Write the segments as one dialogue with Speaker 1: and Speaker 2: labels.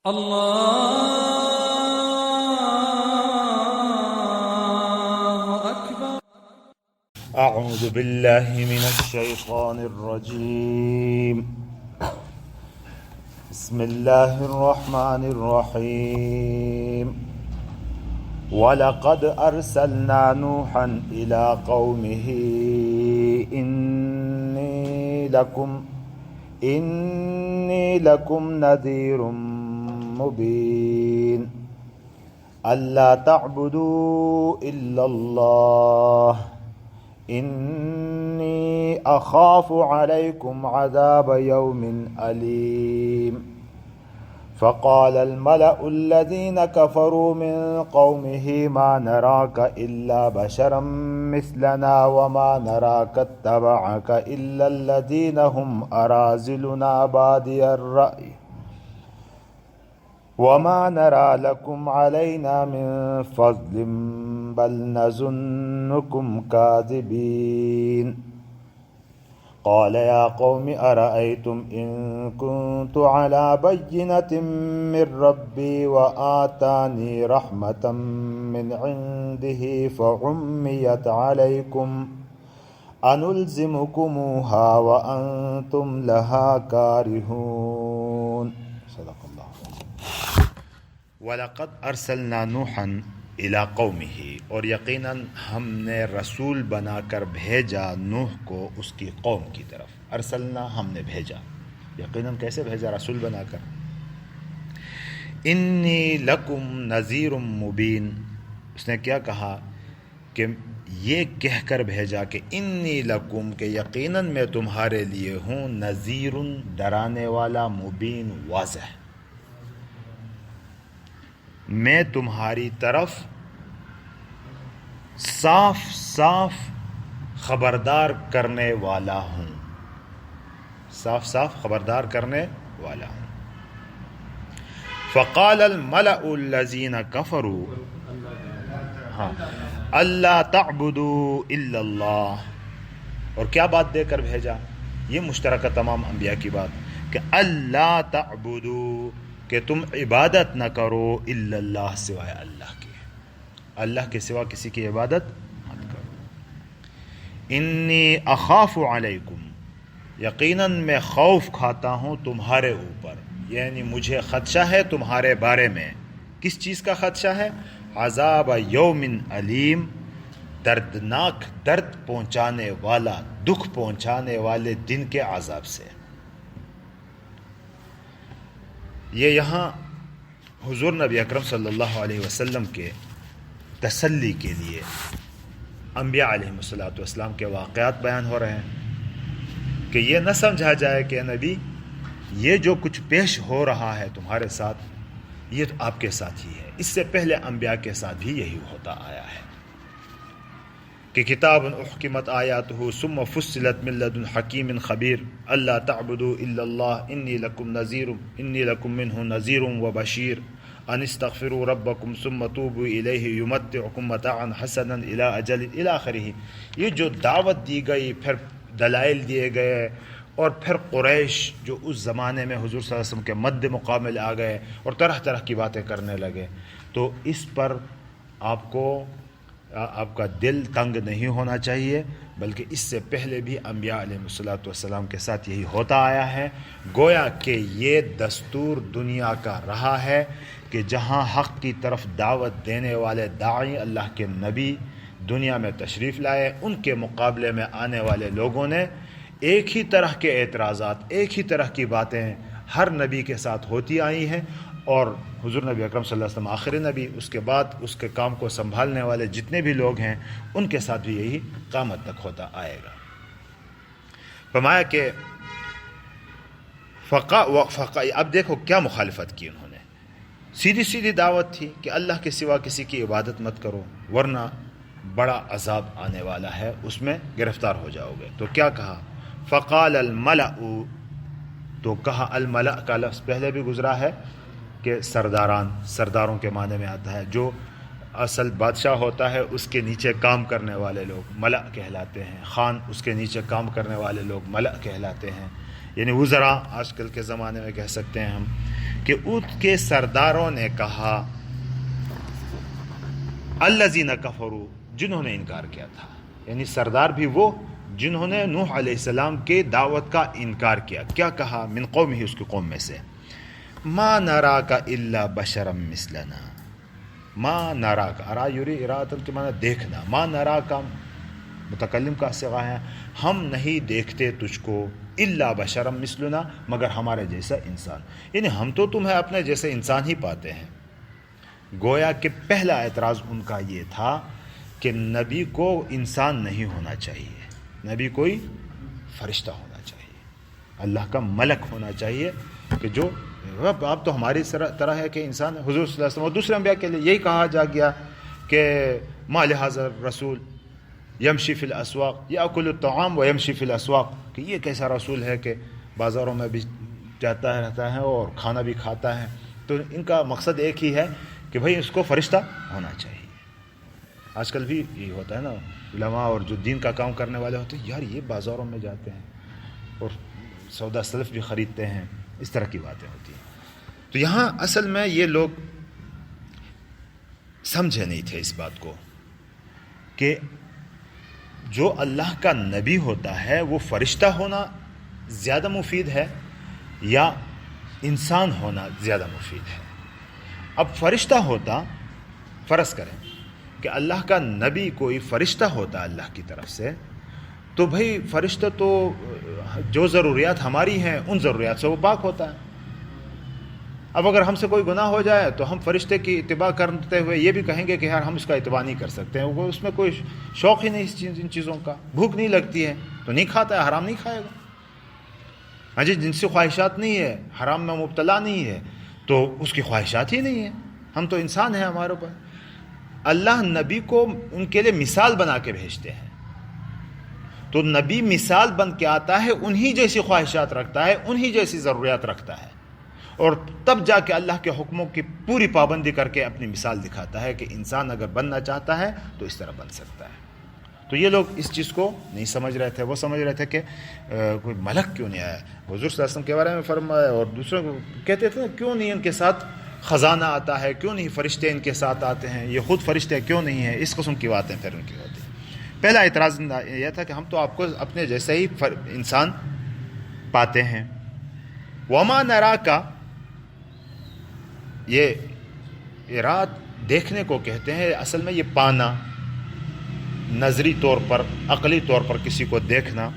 Speaker 1: الله أكبر.
Speaker 2: أعوذ بالله من الشيطان الرجيم. بسم الله الرحمن الرحيم. ولقد أرسلنا نوحا إلى قومه إني لكم نذير مبين ألا تعبدوا إلا الله إني أخاف عليكم عذاب يوم أليم. فقال الملأ الذين كفروا من قومه ما نراك إلا بشرا مثلنا وما نراك اتبعك إلا الذين هم أراذلنا بادي الرأي وما نرى لكم علينا من فضل بل نظنكم كاذبين. قال يا قوم أرأيتم إن كنت على بينة من ربي وآتاني رحمة من عنده فعميت عليكم أنلزمكموها وأنتم لها كارهون. صدق الله. وَلَقَدْ أَرْسَلْنَا نُوحًا إِلَىٰ قَوْمِهِ، اور یقیناً ہم نے رسول بنا کر بھیجا نوح کو اس کی قوم کی طرف. ارسلنا ہم نے بھیجا، یقیناً کیسے بھیجا؟ رسول بنا کر. انی لکم نذیر مبین، اس نے کیا کہا کہ یہ کہہ کر بھیجا کہ انی لکم، کہ یقیناً میں تمہارے لیے ہوں، نذیر ڈرانے والا، مبین واضح، میں تمہاری طرف صاف صاف خبردار کرنے والا ہوں، صاف صاف خبردار کرنے والا ہوں. فقال الملأ الذین کفروا اللہ تعبدوا الا اللہ، اور کیا بات دے کر بھیجا؟ یہ مشترکہ تمام انبیاء کی بات کہ اللہ تعبدوا، کہ تم عبادت نہ کرو الا اللہ، سوائے اللہ کے، اللہ کے سوا کسی کی عبادت مت کرو. انی اخاف علیکم، یقیناً میں خوف کھاتا ہوں تمہارے اوپر، یعنی مجھے خدشہ ہے تمہارے بارے میں. کس چیز کا خدشہ ہے؟ عذاب یوم علیم، دردناک، درد پہنچانے والا، دکھ پہنچانے والے دن کے عذاب سے. یہ یہاں حضور نبی اکرم صلی اللہ علیہ وسلم کے تسلی کے لیے انبیاء علیہ السلام کے واقعات بیان ہو رہے ہیں کہ یہ نہ سمجھا جائے کہ نبی یہ جو کچھ پیش ہو رہا ہے تمہارے ساتھ یہ تو آپ کے ساتھ ہی ہے، اس سے پہلے انبیاء کے ساتھ بھی یہی ہوتا آیا ہے کہ کتاب احکمت آیاتہ ثم فصلت من لدن حکیم خبیر اللہ تعبدوا الا اللہ انی لکم منہ نذیر وبشیر ان استغفروا ربکم ثم توبوا الیہ یمتعکم متاعا حسنا الی اجل الی آخرہ. یہ جو دعوت دی گئی، پھر دلائل دیے گئے، اور پھر قریش جو اس زمانے میں حضور صلی اللہ علیہ وسلم کے مد مقابل آ گئے اور طرح طرح کی باتیں کرنے لگے، تو اس پر آپ کا دل تنگ نہیں ہونا چاہیے، بلکہ اس سے پہلے بھی انبیاء علیہ السلام کے ساتھ یہی ہوتا آیا ہے. گویا کہ یہ دستور دنیا کا رہا ہے کہ جہاں حق کی طرف دعوت دینے والے داعی، اللہ کے نبی دنیا میں تشریف لائے، ان کے مقابلے میں آنے والے لوگوں نے ایک ہی طرح کے اعتراضات، ایک ہی طرح کی باتیں ہر نبی کے ساتھ ہوتی آئی ہیں، اور حضور نبی اکرم صلی اللہ علیہ وسلم آخری نبی، اس کے بعد اس کے کام کو سنبھالنے والے جتنے بھی لوگ ہیں ان کے ساتھ بھی یہی قیامت تک ہوتا آئے گا. فرمایا کہ اب دیکھو کیا مخالفت کی انہوں نے. سیدھی سیدھی دعوت تھی کہ اللہ کے سوا کسی کی عبادت مت کرو ورنہ بڑا عذاب آنے والا ہے، اس میں گرفتار ہو جاؤ گے. تو کیا کہا؟ فقال الملأ، تو کہا الملأ کا لفظ پہلے بھی گزرا ہے کہ سرداروں کے معنی میں آتا ہے. جو اصل بادشاہ ہوتا ہے اس کے نیچے کام کرنے والے لوگ ملأ کہلاتے ہیں، خان اس کے نیچے کام کرنے والے لوگ ملأ کہلاتے ہیں، یعنی وزراء آج کل کے زمانے میں کہہ سکتے ہیں ہم کہ ان کے سرداروں نے کہا الذین کفروا، جنہوں نے انکار کیا تھا، یعنی سردار بھی وہ جنہوں نے نوح علیہ السلام کے دعوت کا انکار کیا. کیا کہا؟ من قومہ، اس کی قوم میں سے، ما نراک الا بشرا مثلنا. ما نراک، ارا یری اراتن کے معنی دیکھنا، ما نراک متکلم کا صیغہ ہے، ہم نہیں دیکھتے تجھ کو الا بشرا مثلنا، مگر ہمارے جیسا انسان. یعنی ہم تو تمہیں اپنے جیسے انسان ہی پاتے ہیں. گویا کہ پہلا اعتراض ان کا یہ تھا کہ نبی کو انسان نہیں ہونا چاہیے، نبی کوئی فرشتہ ہونا چاہیے، اللہ کا ملک ہونا چاہیے، کہ جو آپ تو ہماری طرح ہے کہ انسان ہے. حضور صلی اللہ علیہ وسلم اور دوسرے انبیاء کے لیے یہی کہا جا گیا کہ ما لہذا رسول یمشی فی الاسواق یاکل الطعام و یمشی فی الاسواق، کہ یہ کیسا رسول ہے کہ بازاروں میں بھی جاتا رہتا ہے اور کھانا بھی کھاتا ہے. تو ان کا مقصد ایک ہی ہے کہ بھئی اس کو فرشتہ ہونا چاہیے. آج کل بھی یہ ہوتا ہے نا، علماء اور جو دین کا کام کرنے والے ہوتے ہیں، یار یہ بازاروں میں جاتے ہیں اور سودا سلف بھی خریدتے ہیں، اس طرح کی باتیں ہوتی ہیں. تو یہاں اصل میں یہ لوگ سمجھے نہیں تھے اس بات کو کہ جو اللہ کا نبی ہوتا ہے وہ فرشتہ ہونا زیادہ مفید ہے یا انسان ہونا زیادہ مفید ہے. اب فرشتہ ہوتا، فرض کریں کہ اللہ کا نبی کوئی فرشتہ ہوتا اللہ کی طرف سے، تو بھئی فرشتہ تو جو ضروریات ہماری ہیں ان ضروریات سے وہ پاک ہوتا ہے. اب اگر ہم سے کوئی گناہ ہو جائے تو ہم فرشتے کی اتباع کرتے ہوئے یہ بھی کہیں گے کہ یار ہم اس کا اتباع نہیں کر سکتے ہیں، وہ اس میں کوئی شوق ہی نہیں ان چیزوں کا، بھوک نہیں لگتی ہے تو نہیں کھاتا ہے، حرام نہیں کھائے گا. ہاں جی، جنسی خواہشات نہیں ہے، حرام میں مبتلا نہیں ہے تو اس کی خواہشات ہی نہیں ہیں. ہم تو انسان ہیں، ہمارے اوپر اللہ نبی کو ان کے لیے مثال بنا کے بھیجتے ہیں. تو نبی مثال بن کے آتا ہے، انہی جیسی خواہشات رکھتا ہے، انہی جیسی ضروریات رکھتا ہے، اور تب جا کے اللہ کے حکموں کی پوری پابندی کر کے اپنی مثال دکھاتا ہے کہ انسان اگر بننا چاہتا ہے تو اس طرح بن سکتا ہے. تو یہ لوگ اس چیز کو نہیں سمجھ رہے تھے. وہ سمجھ رہے تھے کہ کوئی ملک کیوں نہیں آیا. حضور صلی اللہ علیہ وسلم کے بارے میں فرمایا اور دوسروں کو کہتے تھے کیوں نہیں ان کے ساتھ خزانہ آتا ہے، کیوں نہیں فرشتے ان کے ساتھ آتے ہیں، یہ خود فرشتے کیوں نہیں ہیں. اس قسم کی باتیں پھر ان کی ہوتی ہیں. پہلا اعتراض یہ تھا کہ ہم تو آپ کو اپنے جیسے ہی انسان پاتے ہیں. وما نراکا، یہ اراد دیکھنے کو کہتے ہیں، اصل میں یہ پانا، نظری طور پر، عقلی طور پر کسی کو دیکھنا.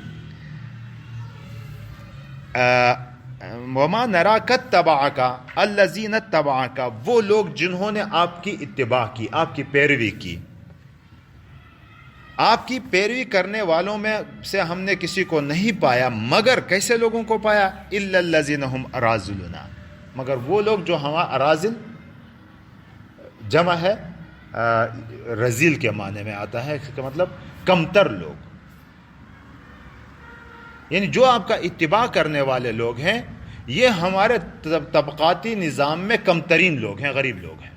Speaker 2: وما نراک اتبعک الذین اتبعک، وہ لوگ جنہوں نے آپ کی اتباع کی، آپ کی پیروی کی. آپ کی پیروی کرنے والوں میں سے ہم نے کسی کو نہیں پایا، مگر کیسے لوگوں کو پایا؟ الا الذین هم اراذلنا، مگر وہ لوگ جو ہمارا اراذل جمع ہے رزیل کے معنی میں آتا ہے، اس کا مطلب کمتر لوگ، یعنی جو آپ کا اتباع کرنے والے لوگ ہیں یہ ہمارے طبقاتی نظام میں کمترین لوگ ہیں، غریب لوگ ہیں.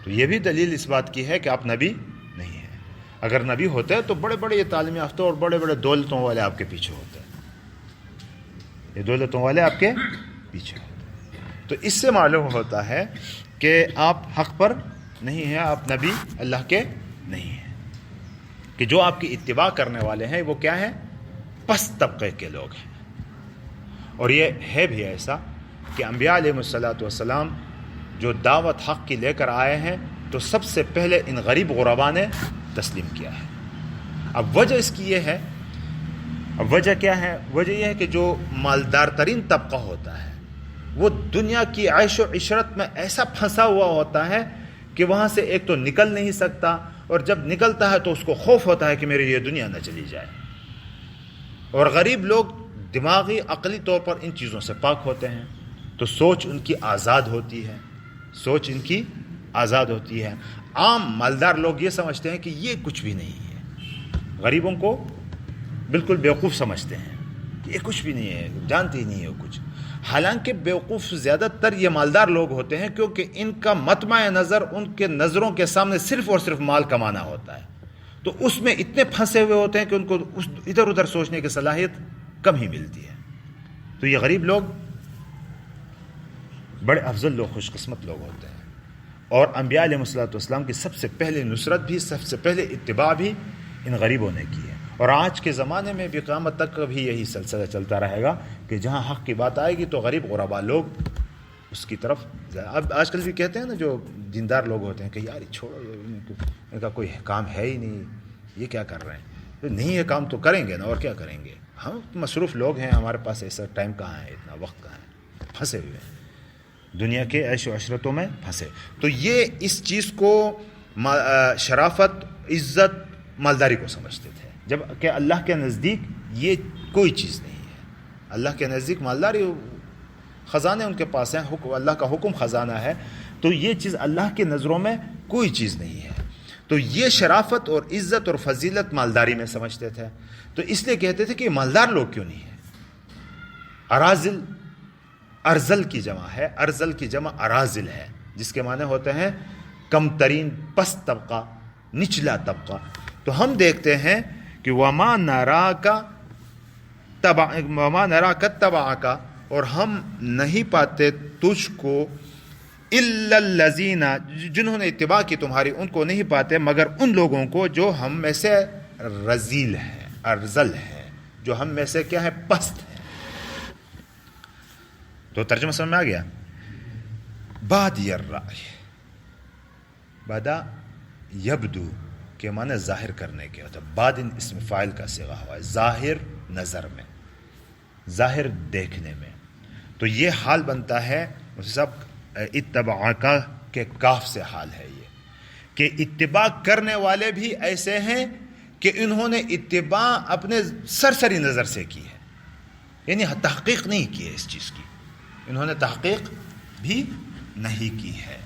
Speaker 2: تو یہ بھی دلیل اس بات کی ہے کہ آپ نبی نہیں ہیں. اگر نبی ہوتے تو بڑے بڑے یہ تعلیم یافتہ اور بڑے بڑے دولتوں والے آپ کے پیچھے ہوتے ہیں، یہ دولتوں والے آپ کے پیچھے ہوتے ہیں. تو اس سے معلوم ہوتا ہے کہ آپ حق پر نہیں ہیں، آپ نبی اللہ کے نہیں ہیں، کہ جو آپ کی اتباع کرنے والے ہیں وہ کیا ہیں؟ پست طبقے کے لوگ ہیں. اور یہ ہے بھی ایسا کہ انبیاء علیہ السلام جو دعوت حق کی لے کر آئے ہیں تو سب سے پہلے ان غریب غربا نے تسلیم کیا ہے. اب وجہ اس کی یہ ہے، اب وجہ کیا ہے؟ وجہ یہ ہے کہ جو مالدار ترین طبقہ ہوتا ہے وہ دنیا کی عیش و عشرت میں ایسا پھنسا ہوا ہوتا ہے کہ وہاں سے ایک تو نکل نہیں سکتا، اور جب نکلتا ہے تو اس کو خوف ہوتا ہے کہ میری یہ دنیا نہ چلی جائے. اور غریب لوگ دماغی عقلی طور پر ان چیزوں سے پاک ہوتے ہیں، تو سوچ ان کی آزاد ہوتی ہے، سوچ ان کی آزاد ہوتی ہے. عام مالدار لوگ یہ سمجھتے ہیں کہ یہ کچھ بھی نہیں ہے، غریبوں کو بالکل بیوقوف سمجھتے ہیں کہ یہ کچھ بھی نہیں ہے، جانتے ہی نہیں ہے وہ کچھ. حالانکہ بیوقوف زیادہ تر یہ مالدار لوگ ہوتے ہیں، کیونکہ ان کا مطمع نظر ان کے نظروں کے سامنے صرف اور صرف مال کمانا ہوتا ہے، تو اس میں اتنے پھنسے ہوئے ہوتے ہیں کہ ان کو ادھر ادھر سوچنے کی صلاحیت کم ہی ملتی ہے. تو یہ غریب لوگ بڑے افضل لوگ، خوش قسمت لوگ ہوتے ہیں. اور انبیاء علیہ السلام کی سب سے پہلے نصرت بھی، سب سے پہلے اتباع بھی ان غریبوں نے کی ہے. اور آج کے زمانے میں بھی قیامت تک بھی یہی سلسلہ چلتا رہے گا کہ جہاں حق کی بات آئے گی تو غریب غربا لوگ اس کی طرف. اب آج کل بھی کہتے ہیں نا جو دیندار لوگ ہوتے ہیں کہ یار چھوڑو، ان کا کوئی کام ہے ہی نہیں، یہ کیا کر رہے ہیں. نہیں ہے کام تو کریں گے نا، اور کیا کریں گے. ہم مصروف لوگ ہیں، ہمارے پاس ایسا ٹائم کہاں ہے، اتنا وقت کہاں ہے، پھنسے ہوئے ہیں دنیا کے عیش و عشرتوں میں پھنسے. تو یہ اس چیز کو شرافت، عزت، مالداری کو سمجھتے تھے، جب کہ اللہ کے نزدیک یہ کوئی چیز نہیں ہے. اللہ کے نزدیک مالداری، خزانے ان کے پاس ہیں، اللہ کا حکم خزانہ ہے، تو یہ چیز اللہ کی نظروں میں کوئی چیز نہیں ہے. تو یہ شرافت اور عزت اور فضیلت مالداری میں سمجھتے تھے. تو اس لیے کہتے تھے کہ مالدار لوگ کیوں نہیں ہیں. اراذل، ارزل کی جمع ہے، ارزل کی جمع اراذل ہے، جس کے معنی ہوتے ہیں کم ترین، پست طبقہ، نچلا طبقہ. تو ہم دیکھتے ہیں کہ وما نراک تبعک، اور ہم نہیں پاتے تجھ کو، الا الذین، جنہوں نے اتباع کی تمہاری، ان کو نہیں پاتے مگر ان لوگوں کو جو ہم میں سے رذیل ہیں، ارذل ہیں، جو ہم میں سے کیا ہے، پست ہے. تو ترجمہ سمجھ میں آ گیا. بادی الرأی، بدا یبدو کے معنی ظاہر کرنے کے ہوتا ہے. بادن اسم فاعل کا صیغہ ہوا ہے، ظاہر نظر میں، ظاہر دیکھنے میں. تو یہ حال بنتا ہے صاحب اتباع کا، کہ کاف سے حال ہے یہ، کہ اتباع کرنے والے بھی ایسے ہیں کہ انہوں نے اتباع اپنے سرسری نظر سے کی ہے، یعنی تحقیق نہیں کی ہے اس چیز کی، انہوں نے تحقیق بھی نہیں کی ہے.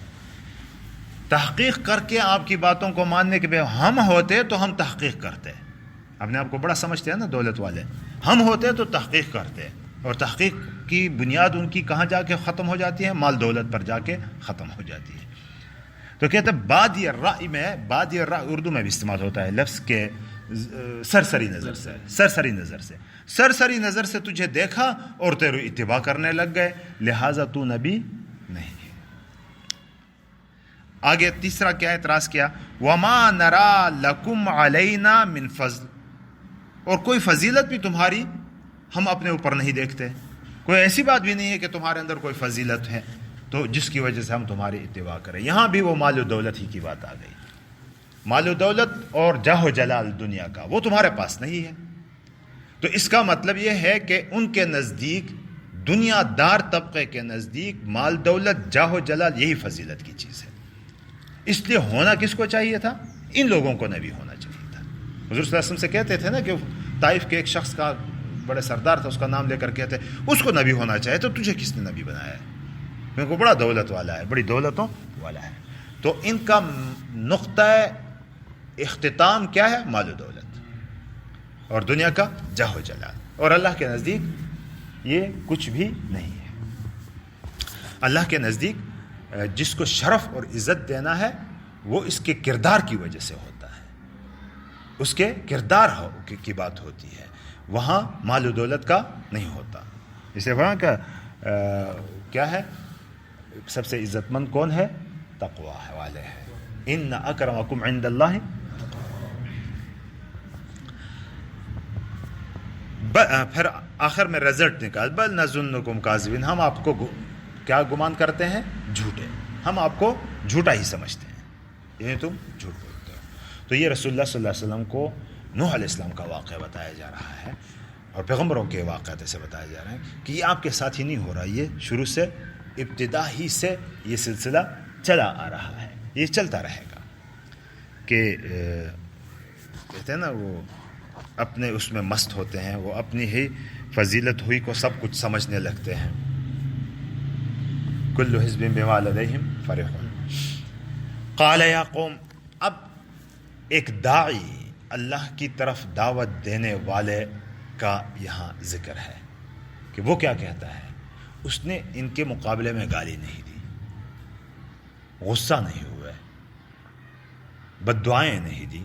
Speaker 2: تحقیق کر کے آپ کی باتوں کو ماننے کے بعد ہم ہوتے تو ہم تحقیق کرتے. اپنے آپ کو بڑا سمجھتے ہیں نا دولت والے. ہم ہوتے تو تحقیق کرتے، اور تحقیق کی بنیاد ان کی کہاں جا کے ختم ہو جاتی ہے؟ مال دولت پر جا کے ختم ہو جاتی ہے. تو کہتے ہیں بادی الرأی میں، بادی الرأی اردو میں بھی استعمال ہوتا ہے لفظ کے سرسری نظر سے، سرسری نظر سے، سرسری نظر سے تجھے دیکھا اور تیرے اتباع کرنے لگ گئے، لہٰذا تو نبی نہیں. آگے تیسرا کیا اعتراض کیا؟ وما نرا لکم علینا من فضل، اور کوئی فضیلت بھی تمہاری ہم اپنے اوپر نہیں دیکھتے. کوئی ایسی بات بھی نہیں ہے کہ تمہارے اندر کوئی فضیلت ہے تو جس کی وجہ سے ہم تمہاری اتباع کریں. یہاں بھی وہ مال و دولت ہی کی بات آ گئی. مال و دولت اور جاہ و جلال دنیا کا وہ تمہارے پاس نہیں ہے. تو اس کا مطلب یہ ہے کہ ان کے نزدیک، دنیا دار طبقے کے نزدیک، مال دولت، جاہ و جلال یہی فضیلت کی چیز ہے. اس لیے ہونا کس کو چاہیے تھا؟ ان لوگوں کو نبی ہونا چاہیے تھا. حضور صلی اللہ علیہ وسلم سے کہتے تھے نا کہ طائف کے ایک شخص کا بڑے سردار تھا، اس کا نام لے کر کہتے اس کو نبی ہونا چاہیے، تو تجھے کس نے نبی بنایا ہے؟ کیونکہ وہ بڑا دولت والا ہے، بڑی دولتوں والا ہے. تو ان کا نقطہ اختتام کیا ہے؟ مال و دولت اور دنیا کا جاہ و جلال. اور اللہ کے نزدیک یہ کچھ بھی نہیں ہے. اللہ کے نزدیک جس کو شرف اور عزت دینا ہے وہ اس کے کردار کی وجہ سے ہوتا ہے، اس کے کردار کی بات ہوتی ہے، وہاں مال و دولت کا نہیں ہوتا. اسے وہاں کا کیا ہے؟ سب سے عزت مند کون ہے؟ تقوی والے ہے. ان اکرمکم عند اللہ. پھر آخر میں رزلٹ نکال، بل نظنکم کاذبین، ہم آپ کو کیا گمان کرتے ہیں؟ جھوٹے. ہم آپ کو جھوٹا ہی سمجھتے ہیں، یعنی تم جھوٹ بولتے ہو. تو یہ رسول اللہ صلی اللہ علیہ وسلم کو نوح علیہ السلام کا واقعہ بتایا جا رہا ہے، اور پیغمبروں کے واقعات ایسے بتائے جا رہے ہیں کہ یہ آپ کے ساتھ ہی نہیں ہو رہا، یہ شروع سے، ابتدا ہی سے یہ سلسلہ چلا آ رہا ہے، یہ چلتا رہے گا. کہ کہتے ہیں نا وہ اپنے اس میں مست ہوتے ہیں، وہ اپنی ہی فضیلت ہوئی کو سب کچھ سمجھنے لگتے ہیں. کل حزب بما لدیہم فرحون. قال یا قوم، اب ایک داعی، اللہ کی طرف دعوت دینے والے کا یہاں ذکر ہے کہ وہ کیا کہتا ہے. اس نے ان کے مقابلے میں گالی نہیں دی، غصہ نہیں ہوئے، بد دعائیں نہیں دی،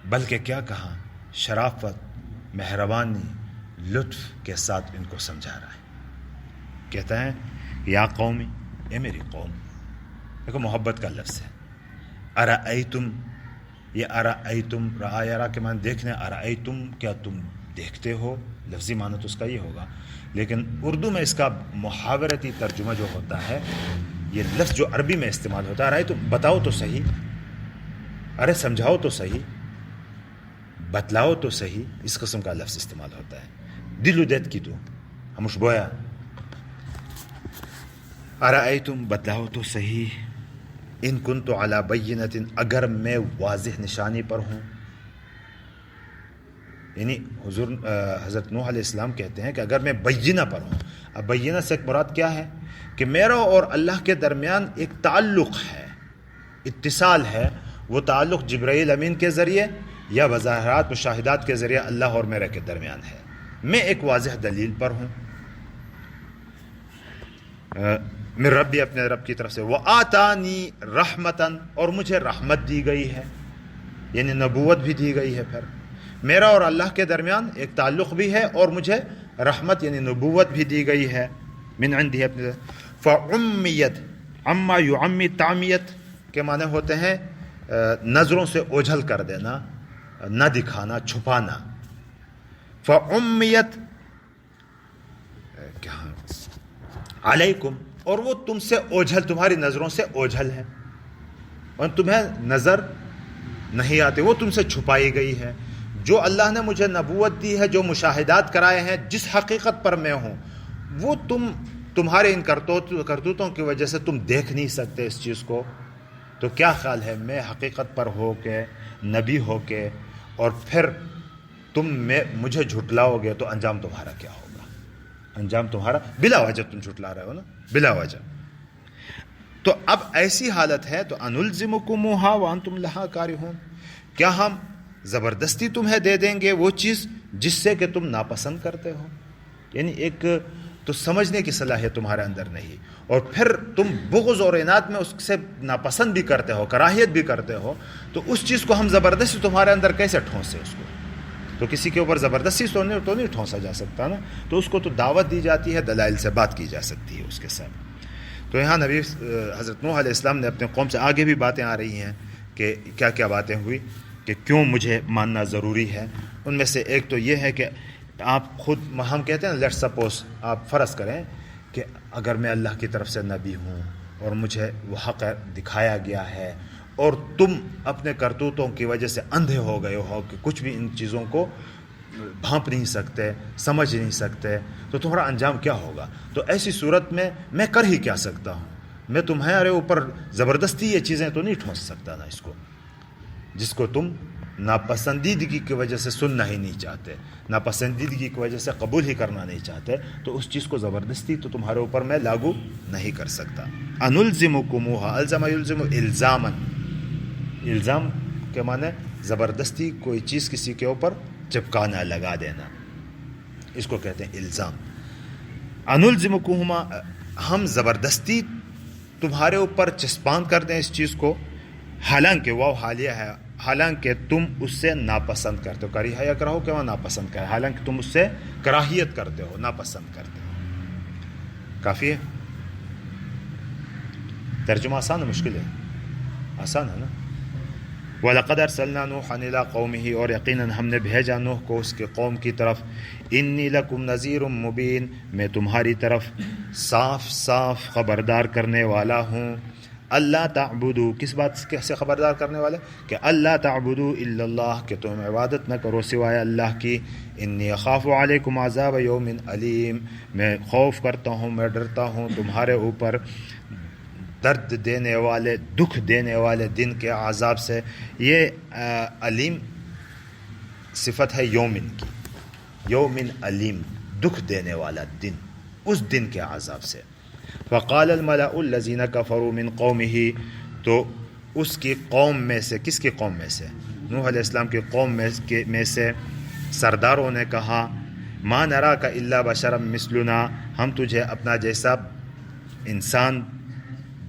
Speaker 2: بلکہ کیا کہا؟ شرافت، مہربانی، لطف کے ساتھ ان کو سمجھا رہا ہے. کہتا ہے یا قومی، اے میری قوم. دیکھو محبت کا لفظ ہے. ارأیتم، یہ ارأیتم، رعا یرا کے معنی دیکھنے، ارأیتم کیا تم دیکھتے ہو، لفظی معنی تو اس کا یہ ہوگا. لیکن اردو میں اس کا محاورتی ترجمہ جو ہوتا ہے، یہ لفظ جو عربی میں استعمال ہوتا ہے، ارأیتم بتاؤ تو صحیح، ارے سمجھاؤ تو صحیح، بتلاؤ تو صحیح، اس قسم کا لفظ استعمال ہوتا ہے. دلو دیت کی تو ہمش بویا، ارأیتم بتلاؤ تو صحیح، ان کنت علی بینۃ، اگر میں واضح نشانی پر ہوں. یعنی حضور حضرت نوح علیہ السلام کہتے ہیں کہ اگر میں بینہ پر ہوں. اب بینہ سے ایک مراد کیا ہے کہ میرا اور اللہ کے درمیان ایک تعلق ہے، اتصال ہے. وہ تعلق جبرائیل امین کے ذریعے یا بظاہرات مشاہدات کے ذریعے اللہ اور میرے کے درمیان ہے. میں ایک واضح دلیل پر ہوں من ربی، اپنے رب کی طرف سے. وَآتَانِي رَحْمَةً، اور مجھے رحمت دی گئی ہے، یعنی نبوت بھی دی گئی ہے. پھر میرا اور اللہ کے درمیان ایک تعلق بھی ہے اور مجھے رحمت یعنی نبوت بھی دی گئی ہے. من عندی، اپنے. فعمیت، عما یعمی، تعمیت کے معنی ہوتے ہیں نظروں سے اوجھل کر دینا، نہ دکھانا، چھپانا. فعمیت کیا علیکم، اور وہ تم سے اوجھل، تمہاری نظروں سے اوجھل ہے اور تمہیں نظر نہیں آتی، وہ تم سے چھپائی گئی ہے. جو اللہ نے مجھے نبوت دی ہے، جو مشاہدات کرائے ہیں، جس حقیقت پر میں ہوں، وہ تمہارے ان کرتوتوں کی وجہ سے تم دیکھ نہیں سکتے اس چیز کو. تو کیا خیال ہے میں حقیقت پر ہو کے، نبی ہو کے، اور پھر تم مجھے جھٹلاؤ گے تو انجام تمہارا کیا ہوگا؟ انجام تمہارا بلا وجہ تم جھٹلا رہے ہو نا، بلا وجہ. تو اب ایسی حالت ہے تو انلزمکموہا وانتم لہا کارہون، کیا ہم زبردستی تمہیں دے دیں گے وہ چیز جس سے کہ تم ناپسند کرتے ہو؟ یعنی ایک تو سمجھنے کی صلاحیت تمہارے اندر نہیں، اور پھر تم بغض اور عناد میں اس سے ناپسند بھی کرتے ہو، کراہیت بھی کرتے ہو. تو اس چیز کو ہم زبردستی تمہارے اندر کیسے ٹھونسے؟ اس کو تو کسی کے اوپر زبردستی تو نہیں ٹھونسا جا سکتا نا. تو اس کو تو دعوت دی جاتی ہے، دلائل سے بات کی جا سکتی ہے اس کے ساتھ. تو یہاں نبی حضرت نوح علیہ السلام نے اپنے قوم سے آگے بھی باتیں آ رہی ہیں کہ کیا کیا باتیں ہوئی کہ کیوں مجھے ماننا ضروری ہے. ان میں سے ایک تو یہ ہے کہ آپ خود، ہم کہتے ہیں لیٹ سپوز، آپ فرض کریں کہ اگر میں اللہ کی طرف سے نبی ہوں اور مجھے وہ حق دکھایا گیا ہے اور تم اپنے کرتوتوں کی وجہ سے اندھے ہو گئے ہو کہ کچھ بھی ان چیزوں کو بھانپ نہیں سکتے، سمجھ نہیں سکتے، تو تمہارا انجام کیا ہوگا؟ تو ایسی صورت میں کر ہی کیا سکتا ہوں؟ میں تمہارے اوپر زبردستی یہ چیزیں تو نہیں ٹھونس سکتا نا اس کو، جس کو تم ناپسندیدگی کی وجہ سے سننا ہی نہیں چاہتے، ناپسندیدگی کی وجہ سے قبول ہی کرنا نہیں چاہتے. تو اس چیز کو زبردستی تو تمہارے اوپر میں لاگو نہیں کر سکتا. انلزمکموہا، الزم یلزم الزاما، الزام کے معنی زبردستی کوئی چیز کسی کے اوپر چپکانا، لگا دینا، اس کو کہتے ہیں الزام. انلزمکموہا، ہم زبردستی تمہارے اوپر چسپاں کر دیں اس چیز کو، حالانکہ وہ حالیہ ہے، حالانکہ تم اس سے ناپسند کرتے ہو. کریہ یا کرہو کہ وہ ناپسند کرے، حالانکہ تم اس سے کراہیت کرتے ہو، ناپسند کرتے ہو. کافی ہے؟ ترجمہ آسان ہے مشکل ہے؟ آسان ہے نا. وَلَقَدْ أَرْسَلْنَا نُوحًا إِلَىٰ قَوْمِهِ، اور یقیناً ہم نے بھیجا نوح کو اس کے قوم کی طرف. إِنِّي لَكُمْ نَذِيرٌ مُّبِينٌ، میں تمہاری طرف صاف صاف خبردار کرنے والا ہوں. اللہ تعبدو، کس بات سے خبردار کرنے والے؟ کہ اللہ تعبدو الا اللہ، کہ تم عبادت نہ کرو سوائے اللہ کی. انی اخاف علیکم عذاب یوم علیم، میں خوف کرتا ہوں، میں ڈرتا ہوں تمہارے اوپر درد دینے والے، دکھ دینے والے دن کے عذاب سے. یہ علیم صفت ہے یومن کی، یومن علیم، دکھ دینے والا دن، اس دن کے عذاب سے. فقال الملأ الذين كفروا من قومه، تو اس کی قوم میں سے، کس کی قوم میں سے؟ نوح علیہ السلام کی قوم میں سے سرداروں نے کہا، ما نراک الا بشرا مثلنا، ہم تجھے اپنا جیسا انسان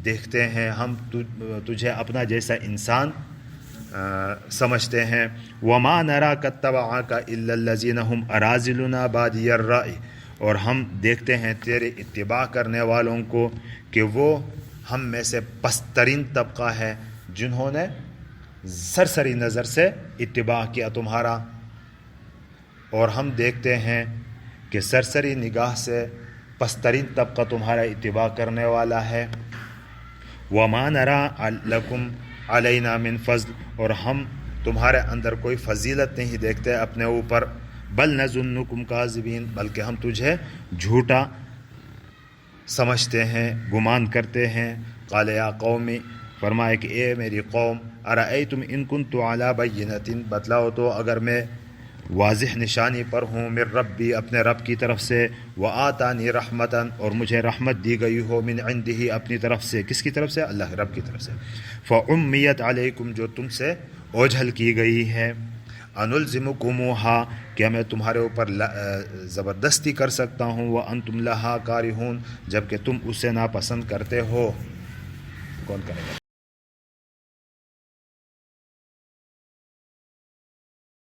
Speaker 2: دیکھتے ہیں، ہم تجھے اپنا جیسا انسان سمجھتے ہیں. وما نراک اتبعاک الا الذين هم اراذلنا بادی الرأی، اور ہم دیکھتے ہیں تیرے اتباع کرنے والوں کو کہ وہ ہم میں سے پسترین طبقہ ہے جنہوں نے سرسری نظر سے اتباع کیا تمہارا، اور ہم دیکھتے ہیں کہ سرسری نگاہ سے پسترین طبقہ تمہارا اتباع کرنے والا ہے۔ وَمَا نَرَىٰ لَكُمْ عَلَيْنَا مِن فضل، اور ہم تمہارے اندر کوئی فضیلت نہیں دیکھتے اپنے اوپر، بل نظنکم کاذبین، بلکہ ہم تجھے جھوٹا سمجھتے ہیں، گمان کرتے ہیں۔ قال یا قومی، فرمائے کہ اے میری قوم، ارأیتم ان کنت علی بینۃ، بتلاؤ تو اگر میں واضح نشانی پر ہوں، من ربی، اپنے رب کی طرف سے، وآتانی رحمتا، اور مجھے رحمت دی گئی ہو، من عنده، اپنی طرف سے، کس کی طرف سے؟ اللہ رب کی طرف سے، فعمیت علیکم، جو تم سے اوجھل کی گئی ہے، انلزمکموہا، کیا میں تمہارے اوپر زبردستی کر سکتا ہوں، وانتم لہا کارہون، جبکہ تم اسے ناپسند کرتے ہو۔ کون کرے گا؟